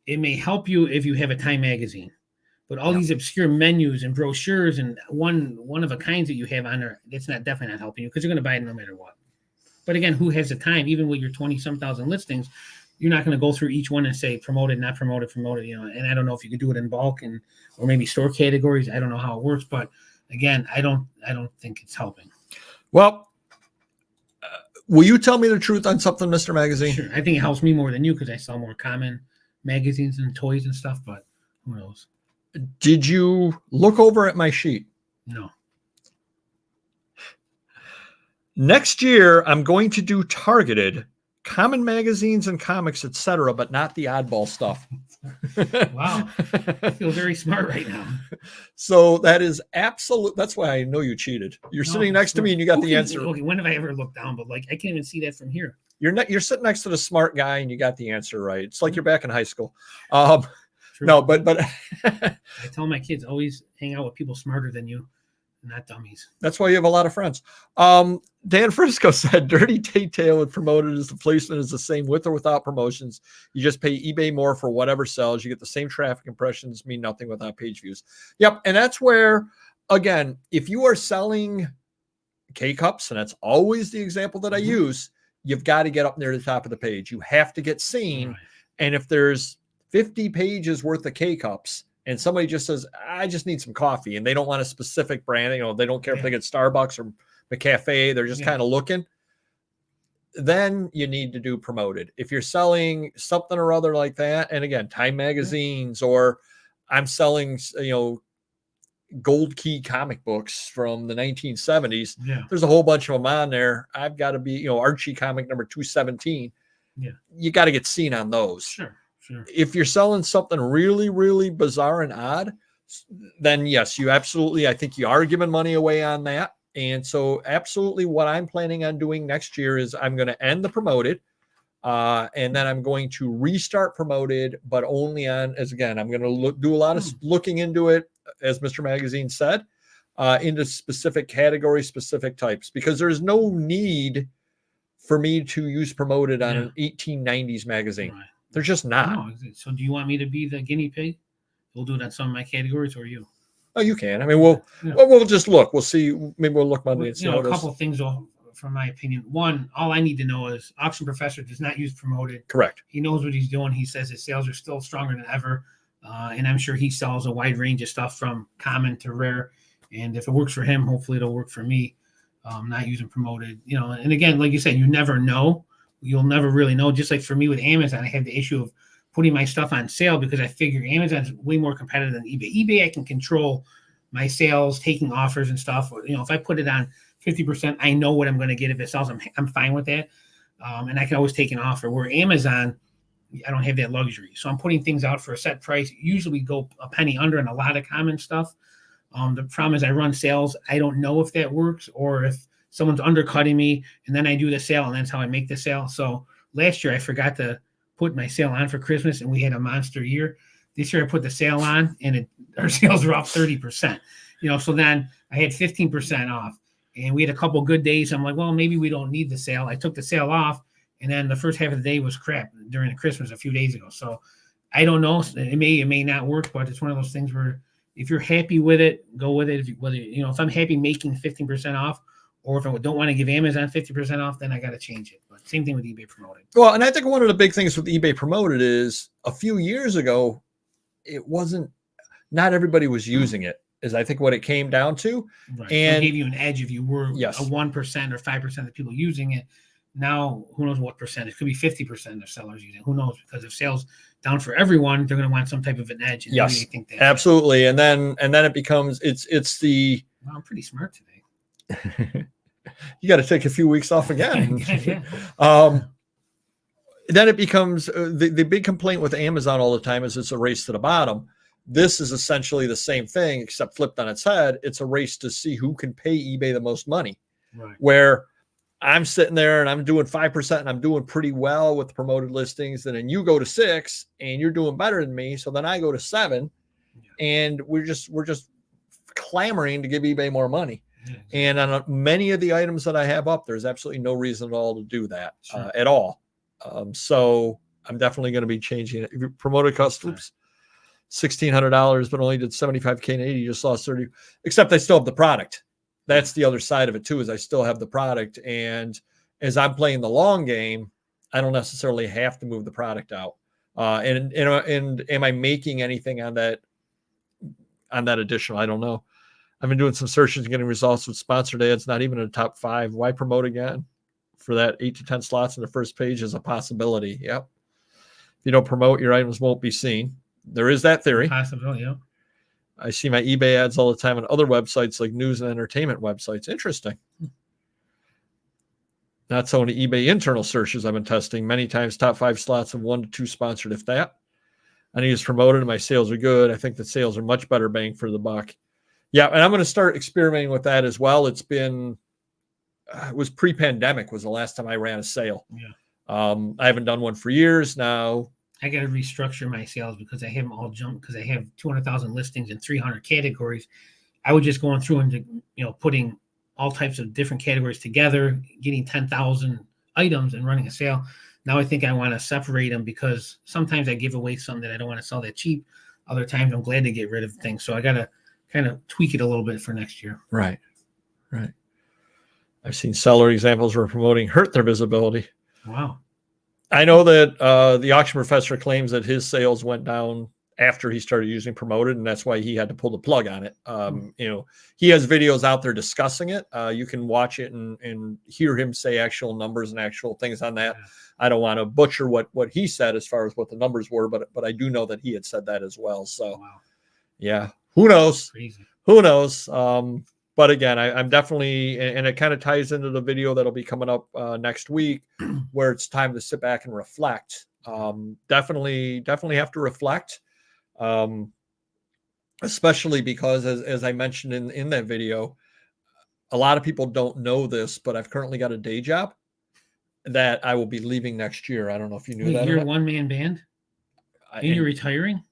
it may help you if you have a Time magazine. But all these obscure menus and brochures and one of a kinds that you have on there, that's definitely not helping you, because you're going to buy it no matter what. But again, who has the time? Even with your 20-some thousand listings, you're not going to go through each one and say promoted, not promoted, promoted. And I don't know if you could do it in bulk or maybe store categories. I don't know how it works, but again, I don't think it's helping. Well, will you tell me the truth on something, Mr. Magazine? Sure. I think it helps me more than you, because I sell more common magazines and toys and stuff. But who knows? Did you look over at my sheet? No. Next year, I'm going to do targeted common magazines and comics, etc., but not the oddball stuff. Wow. I feel very smart right now. So that is absolute. That's why I know you cheated. You're sitting next to me and you got the answer. Okay, when have I ever looked down? But I can't even see that from here. You're sitting next to the smart guy and you got the answer right. It's like you're back in high school. True. No, but I tell my kids, always hang out with people smarter than you. not dummies. That's why you have a lot of friends. Dan Frisco said, dirty tail with promoted as the placement is the same with or without promotions. You just pay eBay more for whatever sells. You get the same traffic impressions, mean nothing without page views. Yep. And that's where, again, if you are selling K-Cups, and that's always the example that I use, you've got to get up near the top of the page. You have to get seen. Right. And if there's 50 pages worth of K-Cups, and somebody just says, I just need some coffee, and they don't want a specific brand, they don't care if they get Starbucks or McCafe, they're just kind of looking, then you need to do promoted. If you're selling something or other like that, and again, Time magazines, or I'm selling, Gold Key comic books from the 1970s, there's a whole bunch of them on there. I've got to be, Archie comic number 217. You got to get seen on those. Sure. If you're selling something really, really bizarre and odd, then yes, you absolutely, I think you are giving money away on that. And so absolutely what I'm planning on doing next year is I'm going to end the promoted, and then I'm going to restart promoted, but only on, as again, I'm going to do a lot of looking into it, as Mr. Magazine said, into specific categories, specific types, because there's no need for me to use promoted on an 1890s magazine. Right. There's just not. No. So do you want me to be the guinea pig? We'll do it on some of my categories, or you? Oh, you can. I mean, we'll just look. We'll see. Maybe we'll look Monday and see. A couple of things, from my opinion. One, all I need to know is Auction Professor does not use promoted. Correct. He knows what he's doing. He says his sales are still stronger than ever. And I'm sure he sells a wide range of stuff from common to rare. And if it works for him, hopefully it'll work for me. Not using promoted, and again, like you said, you never know. You'll never really know. Just like for me with Amazon, I have the issue of putting my stuff on sale because I figure Amazon's way more competitive than eBay. eBay, I can control my sales, taking offers and stuff. If I put it on 50%, I know what I'm going to get. If it sells, I'm fine with that. And I can always take an offer. Where Amazon, I don't have that luxury. So I'm putting things out for a set price. Usually go a penny under on a lot of common stuff. The problem is I run sales. I don't know if that works or if someone's undercutting me, and then I do the sale, and that's how I make the sale. So last year I forgot to put my sale on for Christmas, and we had a monster year. This year I put the sale on, and our sales were up 30%. So then I had 15% off, and we had a couple good days. I'm like, well, maybe we don't need the sale. I took the sale off, and then the first half of the day was crap during the Christmas a few days ago. So I don't know. It may not work, but it's one of those things where if you're happy with it, go with it. If I'm happy making 15% off, or if I don't want to give Amazon 50% off, then I got to change it. But same thing with eBay promoted. Well, and I think one of the big things with eBay promoted is a few years ago, not everybody was using it, is I think what it came down to. Right. And so it gave you an edge if you were a 1% or 5% of people using it. Now, who knows what percentage? It could be 50% of sellers using it. Who knows? Because if sales down for everyone, they're going to want some type of an edge. And yes, they think that absolutely. And then it becomes, it's the... Well, I'm pretty smart today. You got to take a few weeks off again. Then it becomes the big complaint with Amazon all the time is it's a race to the bottom. This is essentially the same thing, except flipped on its head. It's a race to see who can pay eBay the most money. Right. Where I'm sitting there and I'm doing 5% and I'm doing pretty well with promoted listings. And then you go to 6 and you're doing better than me. So then I go to 7 and we're just clamoring to give eBay more money. And on many of the items that I have up, there's absolutely no reason at all to do that at all. So I'm definitely going to be changing it. If you promoted customs, $1,600, but only did 75K in 80, you just lost 30, except I still have the product. That's the other side of it too, is I still have the product. And as I'm playing the long game, I don't necessarily have to move the product out. And am I making anything on that additional? I don't know. I've been doing some searches and getting results with sponsored ads, not even in the top 5. Why promote again? For that 8 to 10 slots in the first page is a possibility. Yep. If you don't promote, your items won't be seen. There is that theory. Possibility, yeah. I see my eBay ads all the time on other websites like news and entertainment websites. Interesting. Not so many eBay internal searches I've been testing. Many times top 5 slots of 1 to 2 sponsored, if that. I need to promote it and my sales are good. I think the sales are much better bang for the buck. Yeah, and I'm going to start experimenting with that as well. It was pre-pandemic was the last time I ran a sale. Yeah. I haven't done one for years now. I got to restructure my sales because I have them all jumped because I have 200,000 listings in 300 categories. I was just going through and putting all types of different categories together, getting 10,000 items and running a sale. Now I think I want to separate them because sometimes I give away some that I don't want to sell that cheap. Other times I'm glad to get rid of things. So I got to kind of tweak it a little bit for next year. Right. I've seen seller examples where promoting hurt their visibility. Wow. I know that the auction professor claims that his sales went down after he started using promoted, and that's why he had to pull the plug on it. He has videos out there discussing it. You can watch it and hear him say actual numbers and actual things on that. Yeah. I don't want to butcher what he said as far as what the numbers were, but I do know that he had said that as well. So, yeah, who knows? Crazy. Who knows? But again, I'm definitely, and it kind of ties into the video that'll be coming up next week, where it's time to sit back and reflect. Definitely have to reflect, especially because, as I mentioned in that video, a lot of people don't know this, but I've currently got a day job that I will be leaving next year. I don't know if you knew that. You're a one-man band? And you're retiring?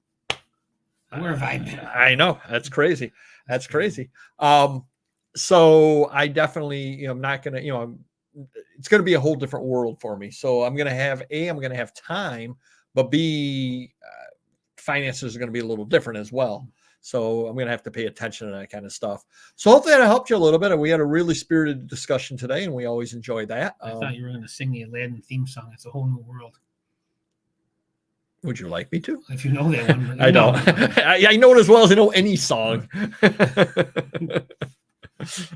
Where have I been? I know. That's crazy. That's crazy. So I definitely, I'm not going to, it's going to be a whole different world for me. So I'm going to have, I'm going to have time, but B, finances are going to be a little different as well. So I'm going to have to pay attention to that kind of stuff. So hopefully that helped you a little bit. And we had a really spirited discussion today, and we always enjoy that. I thought you were going to sing the Aladdin theme song. It's a whole new world. Would you like me to? If you know that one. I don't. I know it as well as I know any song.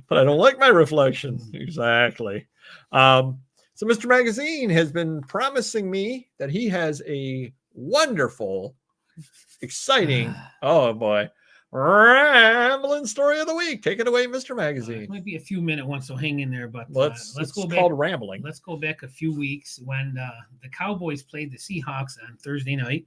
But I don't like my reflection. Exactly. So Mr. Magazine has been promising me that he has a wonderful, exciting, oh boy, rambling story of the week. Take it away, Mr. Magazine. It might be a few minute one, so hang in there. But let's go back. Called rambling. Let's go back a few weeks when the Cowboys played the Seahawks on Thursday night.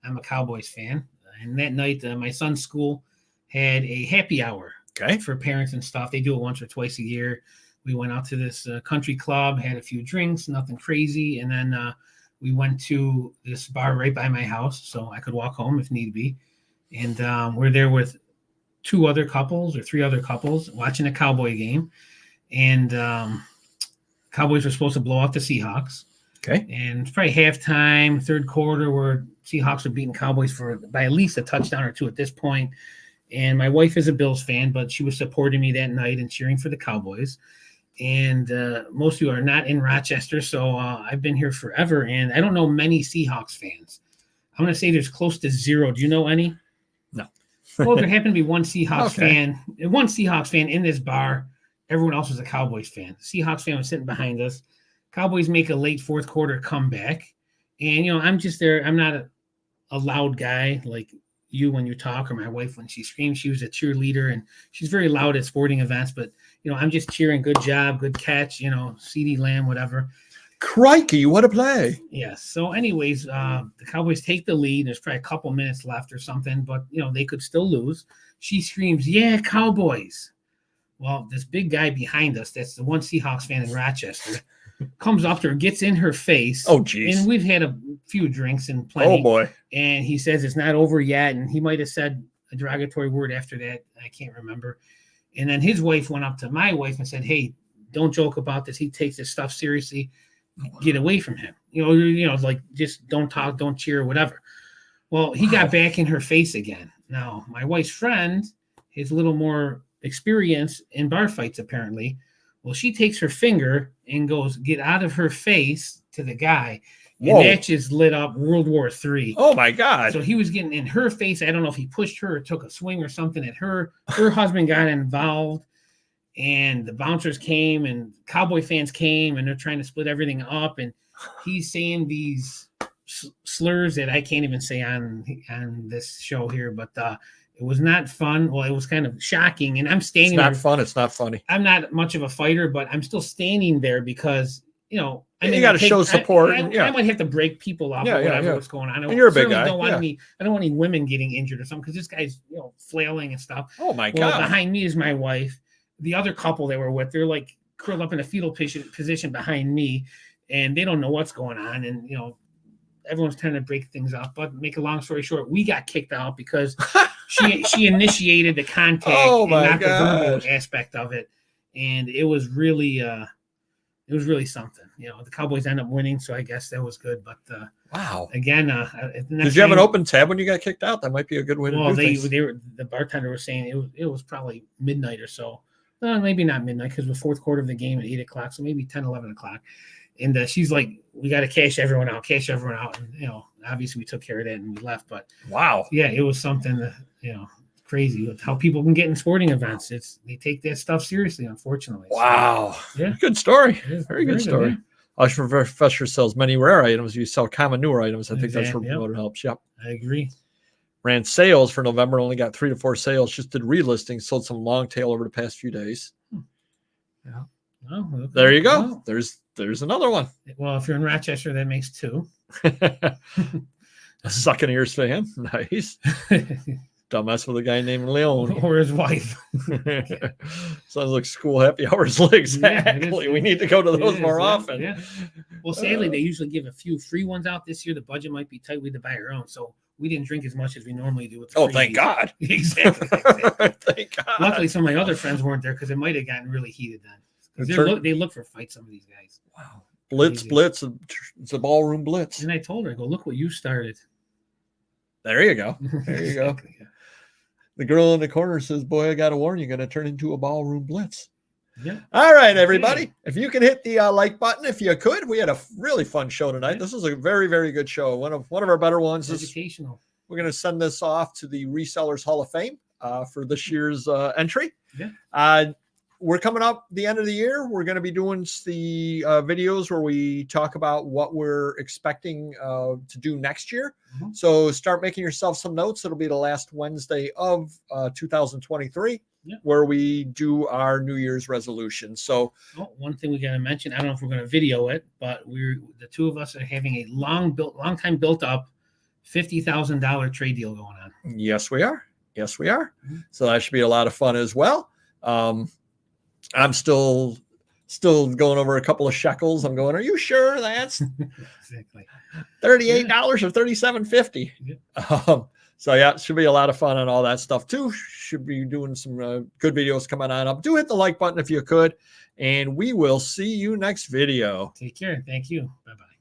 I'm a Cowboys fan, and that night my son's school had a happy hour. Okay. For parents and stuff. They do it once or twice a year. We went out to this country club, had a few drinks, nothing crazy. And then we went to this bar right by my house so I could walk home if need be. And we're there with 2 other couples or 3 other couples watching a Cowboy game. And Cowboys were supposed to blow out the Seahawks. Okay. And it's probably halftime, third quarter, where Seahawks are beating Cowboys by at least a touchdown or 2 at this point. And my wife is a Bills fan, but she was supporting me that night and cheering for the Cowboys. And most of you are not in Rochester, so I've been here forever, and I don't know many Seahawks fans. I'm going to say there's close to 0. Do you know any? No. Well, there happened to be one Seahawks fan in this bar. Everyone else was a Cowboys fan. The Seahawks fan was sitting behind us. Cowboys make a late fourth quarter comeback. And, I'm just there. I'm not a loud guy like you when you talk, or my wife when she screams. She was a cheerleader, and she's very loud at sporting events, but I'm just cheering. Good job, good catch, CeeDee Lamb, whatever. Crikey, what a play. Yes. So anyways, the Cowboys take the lead. There's probably a couple minutes left or something, but they could still lose. She screams, "Yeah, Cowboys." Well, this big guy behind us, that's the one Seahawks fan in Rochester, comes up to her, gets in her face. Oh, geez. And we've had a few drinks and plenty. Oh, boy. And he says it's not over yet. And he might have said a derogatory word after that. I can't remember. And then his wife went up to my wife and said, "Hey, don't joke about this. He takes this stuff seriously. Get away from him. Like just don't talk, don't cheer, whatever." Well, he got back in her face again. Now, my wife's friend is a little more experienced in bar fights, apparently. Well, she takes her finger and goes, "Get out of her face," to the guy. And Whoa. that just lit up World War III. Oh, my God. So he was getting in her face. I don't know if he pushed her or took a swing or something at her. Her husband got involved, and the bouncers came, and Cowboy fans came, and they're trying to split everything up. And he's saying these slurs that I can't even say on this show here, but it was not fun. Well, it was kind of shocking. And I'm standing there. It's not fun. It's not funny. I'm not much of a fighter, but I'm still standing there because, you got to show support. I might have to break people off or whatever what's going on. And you're a big guy. I don't want any women getting injured or something because this guy's, flailing and stuff. Oh, my God. Behind me is my wife. The other couple they were with, they're like curled up in a fetal position behind me, and they don't know what's going on. And, everyone's trying to break things up. But make a long story short, we got kicked out because she initiated the contact Oh and my not the verbal gosh. aspect of it, and it was really something. You know, the Cowboys end up winning, so I guess that was good. But Wow. again, Did you have an open tab when you got kicked out? That might be a good way to well, do they things. were the bartender was saying it was probably midnight or so. Maybe not midnight because the fourth quarter of the game at 8 o'clock, so maybe 10, 11 o'clock. And she's like, "We got to cash everyone out, And you know, obviously we took care of that and we left. But Wow. yeah, it was something that, you know, crazy with how people can get in sporting events. They take that stuff seriously, unfortunately. Wow. So, yeah, Good story. Yeah, Very good story. Yeah. Professor sells many rare items. You sell common newer items. I think that's where Yep. it helps. Yep. I agree. Ran sales for November. Only got 3 to 4 sales. Just did relistings. Sold some long tail over the past few days. Yeah. Oh, okay. There you go. Well, There's another one. Well, if you're in Rochester, that makes 2. A sucking ears fan. Nice. Don't mess with a guy named Leon or his wife. Sounds like school happy hours. Exactly. We need to go to those more often. Yeah. Well, sadly, they usually give a few free ones out this year. The budget might be tight. We had to buy our own, so we didn't drink as much as we normally do. With the thank God. Exactly. Thank God. Luckily, some of my other friends weren't there because it might have gotten really heated then. They look for fights, some of these guys. Wow. Blitz. It's a ballroom blitz. And I told her, I go, look what you started. There you go. There you go. Yeah. The girl in the corner says, boy, I got to warn you, going to turn into a ballroom blitz. Yeah. All right, everybody. If you can hit the like button, if you could. We had a really fun show tonight. Yeah. This was a very, very good show. One of our better ones. Educational. We're going to send this off to the Resellers Hall of Fame for this year's entry. Yeah. We're coming up the end of the year. We're going to be doing the videos where we talk about what we're expecting to do next year. Mm-hmm. So start making yourself some notes. It'll be the last Wednesday of 2023, where we do our New Year's resolution. So one thing we got to mention, I don't know if we're going to video it, but the two of us are having a long time built up $50,000 trade deal going on. Yes, we are. Yes, we are. Mm-hmm. So that should be a lot of fun as well. I'm still going over a couple of shekels. I'm going, are you sure that's exactly $38 or $37.50? Yeah. So yeah, it should be a lot of fun and all that stuff too. Should be doing some good videos coming on up. Do hit the like button if you could, and we will see you next video. Take care. Thank you. Bye-bye.